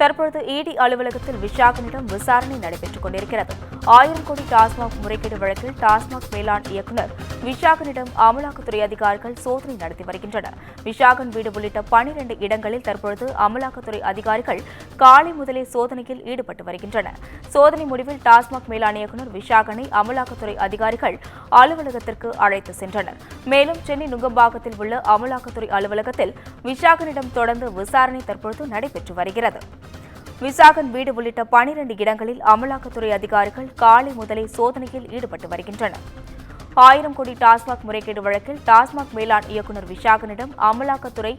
தற்பொழுது இடி அலுவலகத்தில் விஷாகனிடம் விசாரணை நடைபெற்றுக் கொண்டிருக்கிறது. 1000 கோடி டாஸ்மாக் முறைகேடு வழக்கில் டாஸ்மாக் மேலாண் இயக்குநர் விஷாகனிடம் அமலாக்கத்துறை அதிகாரிகள் சோதனை நடத்தி வருகின்றனர். விஷாகன் வீடு உள்ளிட்ட 12 இடங்களில் தற்பொழுது அமலாக்கத்துறை அதிகாரிகள் காலை முதலே சோதனையில் ஈடுபட்டு வருகின்றனர். சோதனை முடிவில் டாஸ்மாக் மேலாண் இயக்குநர் விஷாகனை அமலாக்கத்துறை அதிகாரிகள் அலுவலகத்திற்கு அழைத்து சென்றனர். மேலும் சென்னை நுங்கம்பாக்கத்தில் உள்ள அமலாக்கத்துறை அலுவலகத்தில் விஷாகனிடம் தொடர்ந்து விசாரணை தற்பொழுது நடைபெற்று வருகிறது. விஷாகன் வீடு உள்ளிட்ட 12 இடங்களில் அமலாக்கத்துறை அதிகாரிகள் காலை முதலே சோதனையில் ஈடுபட்டு வருகின்றனர். 1000 கோடி டாஸ்மாக் முறைகேடு வழக்கில் டாஸ்மாக் மேலாண் இயக்குநர் விஷாகனிடம் அமலாக்கத்துறை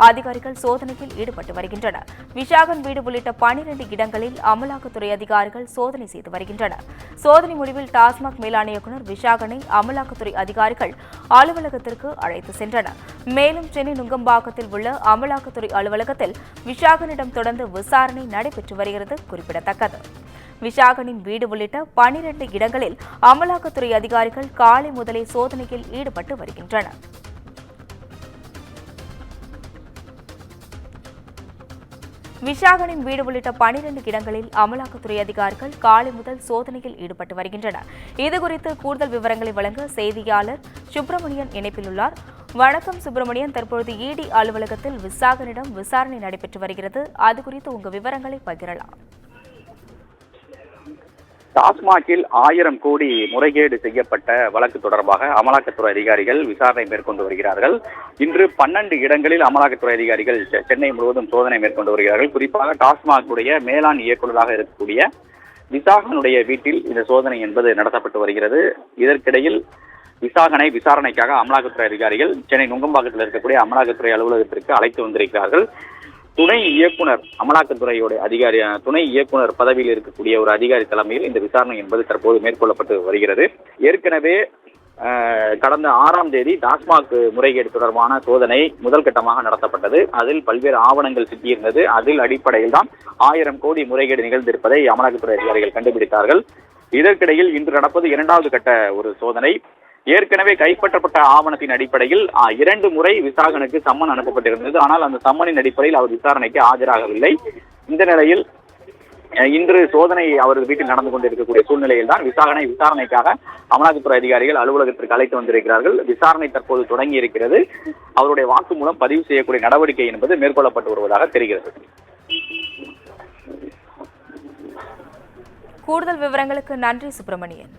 அதிகாரிகள் சோதனையில் ஈடுபட்டு வருகின்றனர். விஷாகன் வீடு உள்ளிட்ட 12 இடங்களில் அமலாக்கத்துறை அதிகாரிகள் சோதனை செய்து வருகின்றனர். சோதனை முடிவில் டாஸ்மாக் மேலாண் இயக்குநர் விஷாகனை அமலாக்கத்துறை அதிகாரிகள் அலுவலகத்திற்கு அழைத்து சென்றனர். மேலும் சென்னை நுங்கம்பாக்கத்தில் உள்ள அமலாக்கத்துறை அலுவலகத்தில் விஷாகனிடம் தொடர்ந்து விசாரணை நடைபெற்று வருகிறது குறிப்பிடத்தக்கது. விஷாகனின் வீடு உள்ளிட்ட 12 இடங்களில் அமலாக்கத்துறை அதிகாரிகள் காலை முதலே சோதனையில் ஈடுபட்டு வருகின்றனர். விஷாகனின் வீடு உள்ளிட்ட 12 இடங்களில் அமலாக்கத்துறை அதிகாரிகள் காலை முதல் சோதனையில் ஈடுபட்டு வருகின்றனர். இதுகுறித்து கூடுதல் விவரங்களை வழங்க செய்தியாளர் சுப்பிரமணியன் இணைப்பில் உள்ளார். வணக்கம் சுப்பிரமணியன், தற்பொழுது இடி அலுவலகத்தில் விஷாகனிடம் விசாரணை நடைபெற்று வருகிறது. அது குறித்து உங்க விவரங்களை பகிரலாம். டாஸ்மாகில் 1000 கோடி முறைகேடு செய்யப்பட்ட வழக்கு தொடர்பாக அமலாக்கத்துறை அதிகாரிகள் விசாரணை மேற்கொண்டு வருகிறார்கள். இன்று 12 இடங்களில் அமலாக்கத்துறை அதிகாரிகள் சென்னை முழுவதும் சோதனை மேற்கொண்டு வருகிறார்கள். குறிப்பாக டாஸ்மாகுடைய மேலாண் இயக்குநராக இருக்கக்கூடிய விஷாகனுடைய வீட்டில் இந்த சோதனை என்பது நடத்தப்பட்டு வருகிறது. இதற்கிடையில் விஷாகனை விசாரணைக்காக அமலாக்கத்துறை அதிகாரிகள் சென்னை நுங்கம்பாக்கத்தில் இருக்கக்கூடிய அமலாக்கத்துறை அலுவலகத்திற்கு அழைத்து வந்திருக்கிறார்கள். துணை இயக்குனர் அமலாக்கத்துறையோட அதிகாரி துணை இயக்குனர் பதவியில் இருக்கக்கூடிய ஒரு அதிகாரி தலைமையில் இந்த விசாரணை என்பது தற்போது மேற்கொள்ளப்பட்டு வருகிறது. ஏற்கனவே கடந்த 6ஆம் தேதி டாஸ்மாக் முறைகேடு தொடர்பான சோதனை முதல் கட்டமாக நடத்தப்பட்டது. அதில் பல்வேறு ஆவணங்கள் சிக்கியிருந்தது. அதில் அடிப்படையில் தான் 1000 கோடி முறைகேடு நிகழ்ந்திருப்பதை அமலாக்கத்துறை அதிகாரிகள் கண்டுபிடித்தார்கள். இதற்கிடையில் இன்று நடப்பது 2வது கட்ட ஒரு சோதனை. ஏற்கனவே கைப்பற்றப்பட்ட ஆவணத்தின் அடிப்படையில் 2 முறை விஷாகனுக்கு சம்மன் அனுப்பப்பட்டிருந்தது. ஆனால் அந்த சம்மனின் அடிப்படையில் அவர் விசாரணைக்கு ஆஜராகவில்லை. இந்த நிலையில் இன்று சோதனை அவரது வீட்டில் நடந்து கொண்டிருக்கக்கூடிய சூழ்நிலையில் தான் விஷாகனை விசாரணைக்காக அமலாக்கத்துறை அதிகாரிகள் அலுவலகத்திற்கு அழைத்து வந்திருக்கிறார்கள். விசாரணை தற்போது தொடங்கி இருக்கிறது. அவருடைய வாக்குமூலம் பதிவு செய்யக்கூடிய நடவடிக்கை என்பது மேற்கொள்ளப்பட்டு வருவதாக தெரிகிறது. கூடுதல் விவரங்களுக்கு நன்றி சுப்பிரமணியன்.